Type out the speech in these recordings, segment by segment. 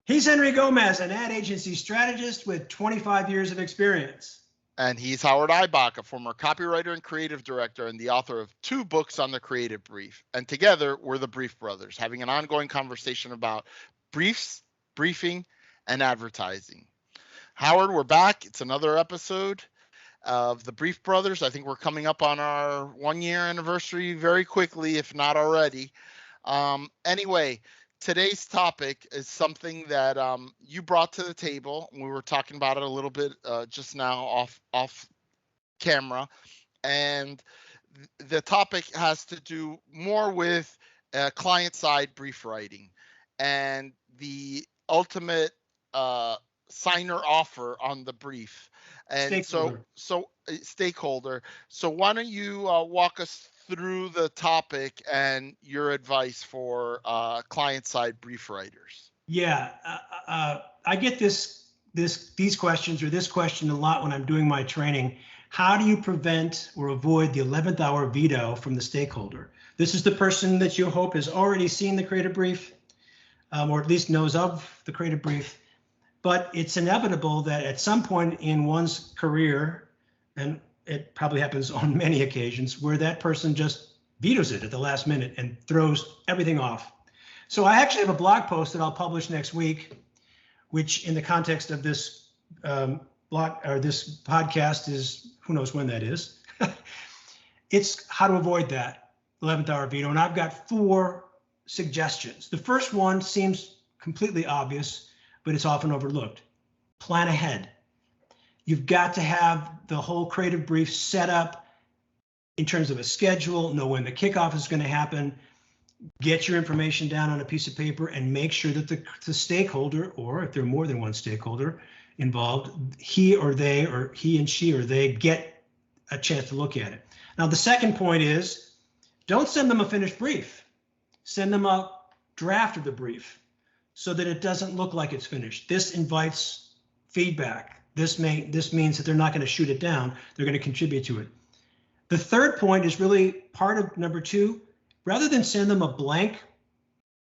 He's Henry Gomez, an ad agency strategist with 25 years of experience. And he's Howard Eibach, a former copywriter and creative director and the author of 2 books on the creative brief. And together, we're the Brief Brothers, having an ongoing conversation about briefs, briefing, and advertising. Howard, we're back. It's another episode of the Brief Brothers. I think we're coming up on our 1-year anniversary very quickly, if not already. Anyway, today's topic is something that you brought to the table. We were talking about it a little bit just now off camera, and the topic has to do more with client-side brief writing and the ultimate signer offer on the brief. And Stakeholder. so stakeholder. So why don't you walk us through the topic and your advice for client-side brief writers? Yeah, I get these questions or this question a lot when I'm doing my training. How do you prevent or avoid the 11th hour veto from the stakeholder? This is the person that you hope has already seen the creative brief, or at least knows of the creative brief. But it's inevitable that at some point in one's career, and it probably happens on many occasions, where that person just vetoes it at the last minute and throws everything off. So I actually have a blog post that I'll publish next week, which in the context of this blog or this podcast is, who knows when that is. It's how to avoid that 11th hour veto. And I've got 4 suggestions. The first one seems completely obvious, but it's often overlooked. Plan ahead. You've got to have the whole creative brief set up in terms of a schedule, know when the kickoff is going to happen, get your information down on a piece of paper, and make sure that the stakeholder, or if there are more than one stakeholder involved, he or they, or he and she or they, get a chance to look at it. Now, the second point is, don't send them a finished brief. Send them a draft of the brief so that it doesn't look like it's finished. This invites feedback. This means that they're not going to shoot it down. They're going to contribute to it. The third point is really part of number 2. Rather than send them a blank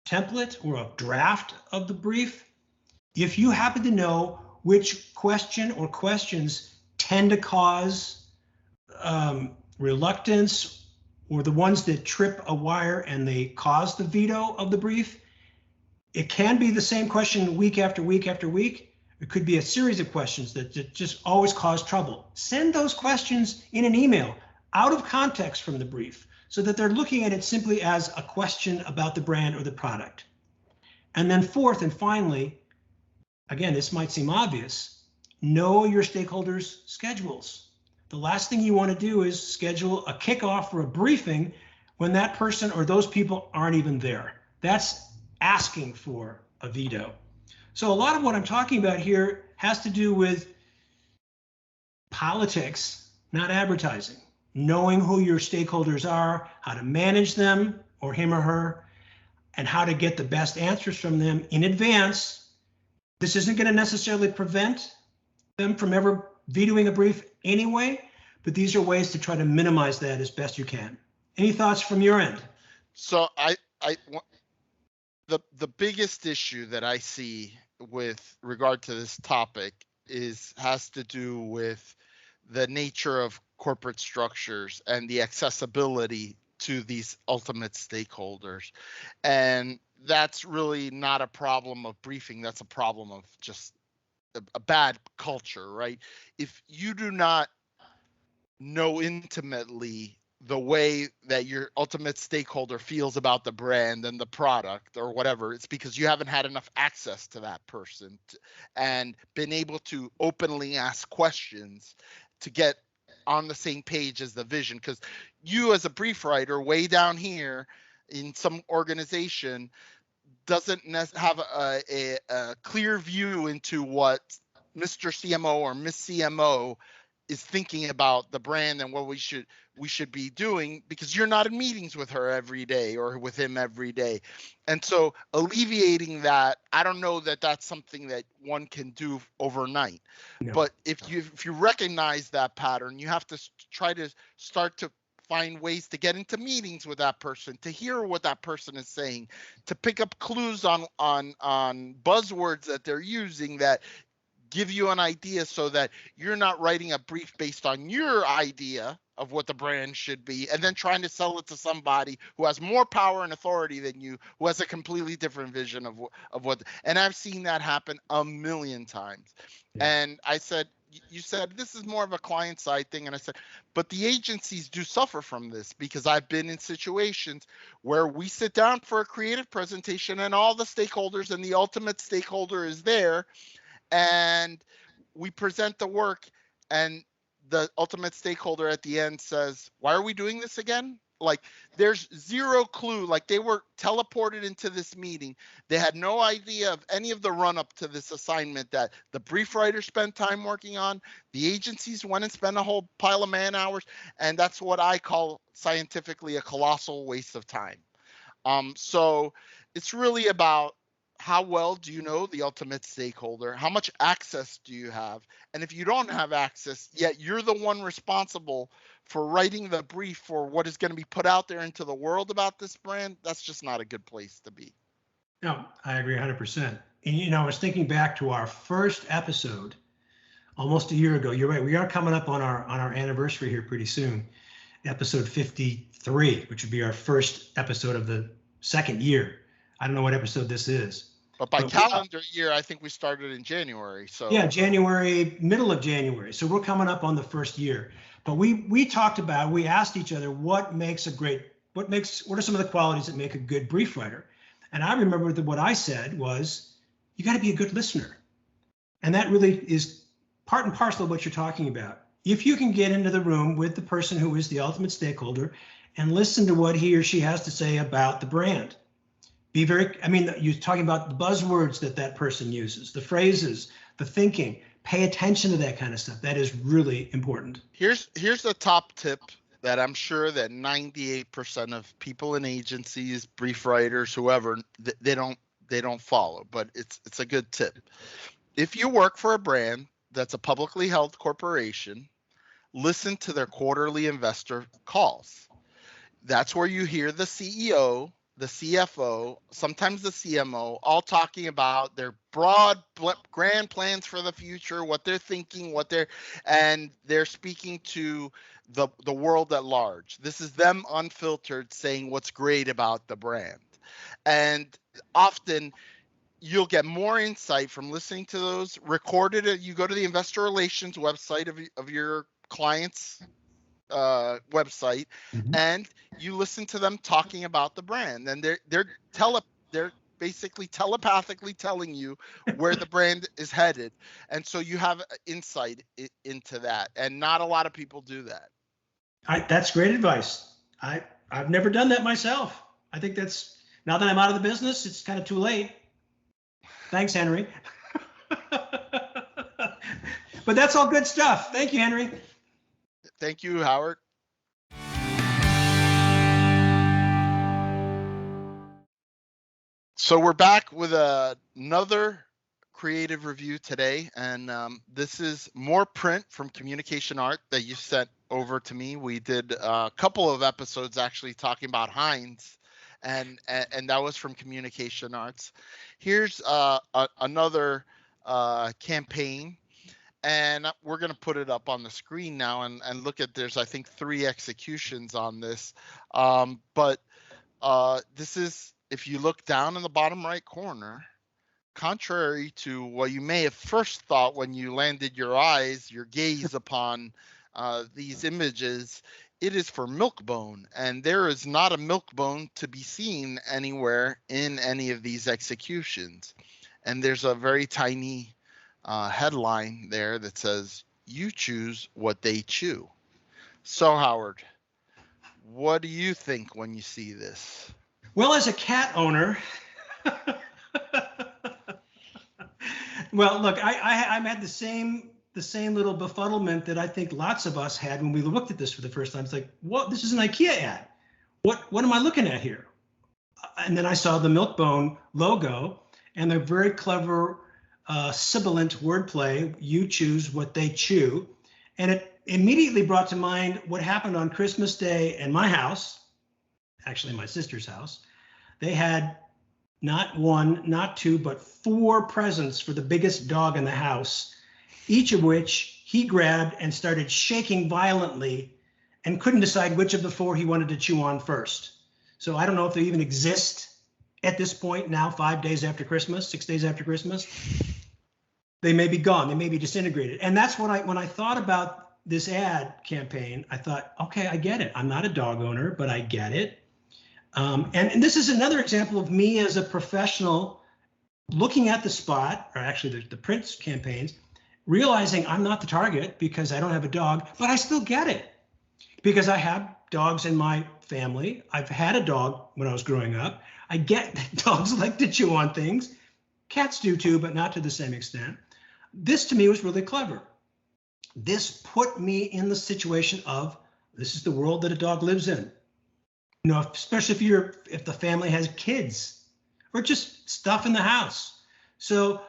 template or a draft of the brief, if you happen to know which question or questions tend to cause reluctance, or the ones that trip a wire and they cause the veto of the brief, it can be the same question week after week after week. It could be a series of questions that just always cause trouble. Send those questions in an email out of context from the brief so that they're looking at it simply as a question about the brand or the product. And then fourth and finally, again, this might seem obvious, know your stakeholders' schedules. The last thing you want to do is schedule a kickoff for a briefing when that person or those people aren't even there. That's asking for a veto. So a lot of what I'm talking about here has to do with politics, not advertising. Knowing who your stakeholders are, how to manage them, or him or her, and how to get the best answers from them in advance. This isn't going to necessarily prevent them from ever vetoing a brief anyway, but these are ways to try to minimize that as best you can. Any thoughts from your end? So the biggest issue that I see with regard to this topic has to do with the nature of corporate structures and the accessibility to these ultimate stakeholders. And that's really not a problem of briefing. That's a problem of just a bad culture, right? If you do not know intimately the way that your ultimate stakeholder feels about the brand and the product or whatever, it's because you haven't had enough access to that person and been able to openly ask questions to get on the same page as the vision. Because you as a brief writer way down here in some organization doesn't have a clear view into what Mr. CMO or Miss CMO is thinking about the brand and what we should be doing, because you're not in meetings with her every day or with him every day. And so alleviating that, I don't know that that's something that one can do overnight. No. But if you recognize that pattern, you have to try to start to find ways to get into meetings with that person, to hear what that person is saying, to pick up clues on buzzwords that they're using that give you an idea, so that you're not writing a brief based on your idea of what the brand should be and then trying to sell it to somebody who has more power and authority than you, who has a completely different vision of what. And I've seen that happen a million times. Yeah. And I said, you said this is more of a client side thing, and I said, but the agencies do suffer from this, because I've been in situations where we sit down for a creative presentation and all the stakeholders and the ultimate stakeholder is there, and we present the work, and the ultimate stakeholder at the end says, why are we doing this again? Like, there's zero clue. Like, they were teleported into this meeting. They had no idea of any of the run up to this assignment that the brief writer spent time working on. The agencies went and spent a whole pile of man hours. And that's what I call scientifically a colossal waste of time. So it's really about, how well do you know the ultimate stakeholder? How much access do you have? And if you don't have access, yet you're the one responsible for writing the brief for what is going to be put out there into the world about this brand, that's just not a good place to be. No, I agree 100%. And, I was thinking back to our first episode almost a year ago. You're right. We are coming up on our anniversary here pretty soon. Episode 53, which would be our first episode of the second year. I don't know what episode this is. But by calendar year, I think we started in January. So yeah, January, middle of January. So we're coming up on the first year. But we talked about, we asked each other, what are some of the qualities that make a good brief writer? And I remember that what I said was, you got to be a good listener. And that really is part and parcel of what you're talking about. If you can get into the room with the person who is the ultimate stakeholder and listen to what he or she has to say about the brand. You're talking about the buzzwords that person uses, the phrases, the thinking. Pay attention to that kind of stuff. That is really important. Here's the top tip that I'm sure that 98% of people in agencies, brief writers, whoever, they don't follow, but it's a good tip. If you work for a brand that's a publicly held corporation, listen to their quarterly investor calls. That's where you hear the CEO, the CFO, sometimes the CMO, all talking about their broad, grand plans for the future, what they're thinking, and they're speaking to the world at large. This is them unfiltered saying what's great about the brand. And often you'll get more insight from listening to those recorded. You go to the investor relations website of your client's website, mm-hmm. and you listen to them talking about the brand, and they're basically telepathically telling you where the brand is headed, and so you have insight into that, and not a lot of people do that. That's great advice. I've never done that myself. I think that's, now that I'm out of the business, it's kind of too late. Thanks, Henry. But that's all good stuff. Thank you, Henry. Thank you, Howard. So we're back with another creative review today, and this is more print from Communication Art that you sent over to me. We did a couple of episodes actually talking about Heinz, and that was from Communication Arts. Here's another campaign. And we're going to put it up on the screen now and look at, there's, I think, 3 executions on this. But this is, if you look down in the bottom right corner, contrary to what you may have first thought when you landed your gaze upon these images, it is for Milkbone. And there is not a Milkbone to be seen anywhere in any of these executions. And there's a very tiny headline there that says, "You choose what they chew." So, Howard, what do you think when you see this? Well, as a cat owner, well, look, I'm had the same little befuddlement that I think lots of us had when we looked at this for the first time. It's like, what? This is an IKEA ad. What am I looking at here? And then I saw the Milkbone logo and the very clever sibilant wordplay, "You choose what they chew," and immediately brought to mind what happened on Christmas Day in my house, actually my sister's house. They had not one, not two, but 4 presents for the biggest dog in the house, each of which he grabbed and started shaking violently and couldn't decide which of the 4 he wanted to chew on first. So I don't know if they even exist at this point now, 5 days after Christmas, 6 days after Christmas. They may be gone, they may be disintegrated. And that's what when I thought about this ad campaign, I thought, okay, I get it. I'm not a dog owner, but I get it. And this is another example of me as a professional looking at the spot, or actually the print campaigns, realizing I'm not the target because I don't have a dog, but I still get it because I have dogs in my family. I've had a dog when I was growing up. I get that dogs like to chew on things. Cats do too, but not to the same extent. This to me was really clever. This put me in the situation of, this is the world that a dog lives in. You know, especially if the family has kids or just stuff in the house. So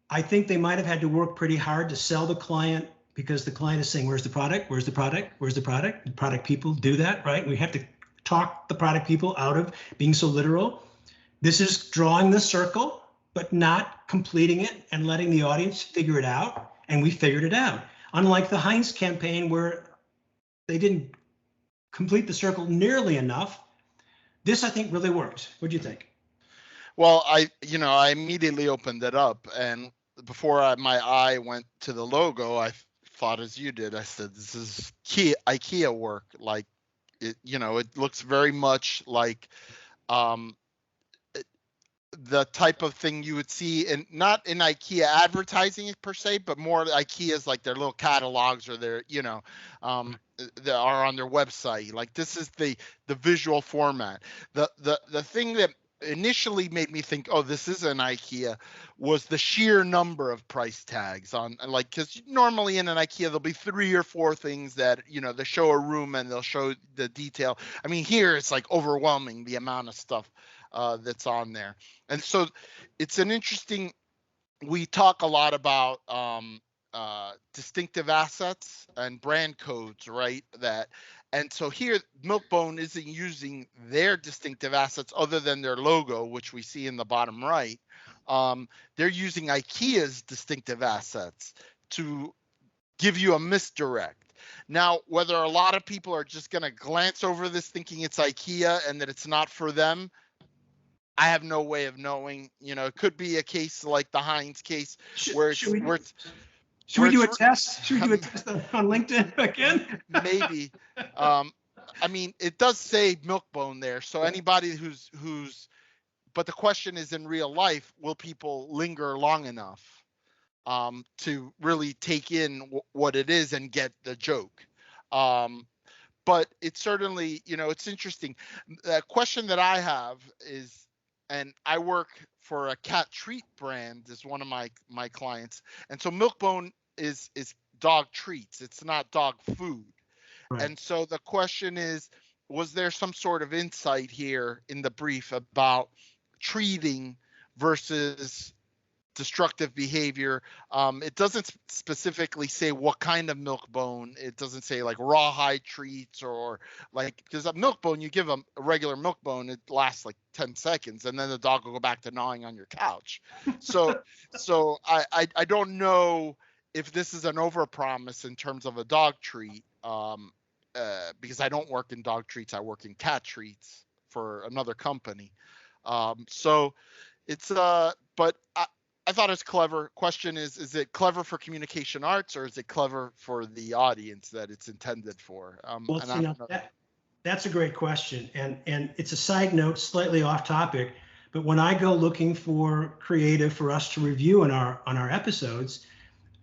I think they might have had to work pretty hard to sell the client because the client is saying, where's the product? Where's the product? Where's the product? The product people do that, right? We have to talk the product people out of being so literal. This is drawing the circle, but not completing it and letting the audience figure it out. And we figured it out. Unlike the Heinz campaign where they didn't complete the circle nearly enough, this I think really worked. What do you think? Well, I immediately opened it up, and before my eye went to the logo, I thought as you did. I said, "This is IKEA work. Like, it looks very much like the type of thing you would see not in IKEA advertising per se, but more IKEA's like their little catalogs or their that are on their website. Like this is the visual format. The thing that initially made me think, oh, this is an IKEA, was the sheer number of price tags on, like, because normally in an IKEA there'll be 3 or 4 things that they show a room and they'll show the detail. I mean, here it's like overwhelming the amount of stuff that's on there. And so it's an interesting, we talk a lot about distinctive assets and brand codes, right? And so here Milk-Bone isn't using their distinctive assets other than their logo, which we see in the bottom right. They're using IKEA's distinctive assets to give you a misdirect. Now, whether a lot of people are just going to glance over this thinking it's IKEA and that it's not for them, I have no way of knowing. It could be a case like the Heinz case where it's should we do a test? Should we do a test on LinkedIn again? Maybe. I mean, it does say Milk-Bone there, so anybody who's. But the question is, in real life, will people linger long enough to really take in what it is and get the joke? But it's certainly, it's interesting. The question that I have is, and I work for a cat treat brand as one of my clients. And so Milk-Bone is dog treats. It's not dog food. Right. And so the question is, was there some sort of insight here in the brief about treating versus destructive behavior? It doesn't specifically say what kind of Milk-Bone. It doesn't say like rawhide treats or like, because a Milk-Bone, you give a regular Milk-Bone, it lasts like 10 seconds and then the dog will go back to gnawing on your couch. So I don't know if this is an overpromise in terms of a dog treat, because I don't work in dog treats. I work in cat treats for another company. So it's but I thought it was clever. Question is it clever for communication arts or is it clever for the audience that it's intended for? That's a great question. And it's a side note, slightly off topic, but when I go looking for creative for us to review on our episodes,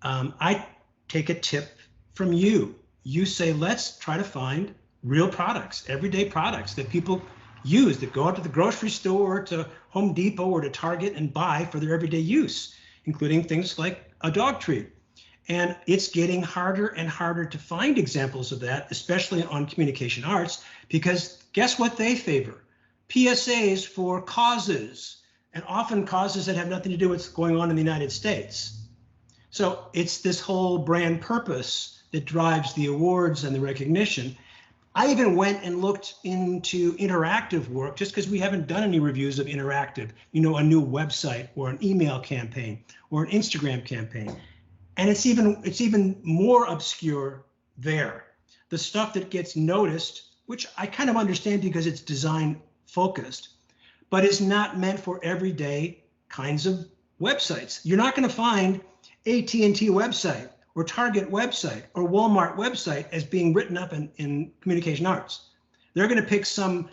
I take a tip from you. You say, let's try to find real products, everyday products that people use, that go out to the grocery store, to Home Depot or to Target and buy for their everyday use, including things like a dog treat. And it's getting harder and harder to find examples of that, especially on communication arts, because guess what they favor? PSAs for causes, and often causes that have nothing to do with what's going on in the United States. So it's this whole brand purpose that drives the awards and the recognition. I even went and looked into interactive work just because we haven't done any reviews of interactive, a new website or an email campaign or an Instagram campaign. And it's even more obscure there. The stuff that gets noticed, which I kind of understand because it's design focused, but is not meant for everyday kinds of websites. You're not going to find AT&T website or Target website or Walmart website as being written up in communication arts. They're going to pick some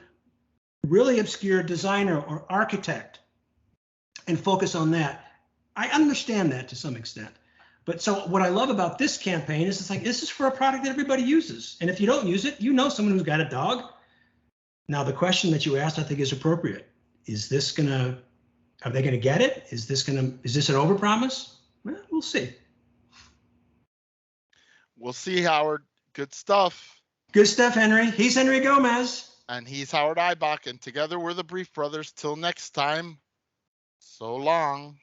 really obscure designer or architect and focus on that. I understand that to some extent. But so what I love about this campaign is it's like, this is for a product that everybody uses. And if you don't use it, someone who's got a dog. Now, the question that you asked, I think, is appropriate. Are they going to get it? Is this an overpromise? Well, we'll see. We'll see, Howard. Good stuff. Good stuff, Henry. He's Henry Gomez. And he's Howard Eibach. And together we're the Brief Brothers. Till next time, so long.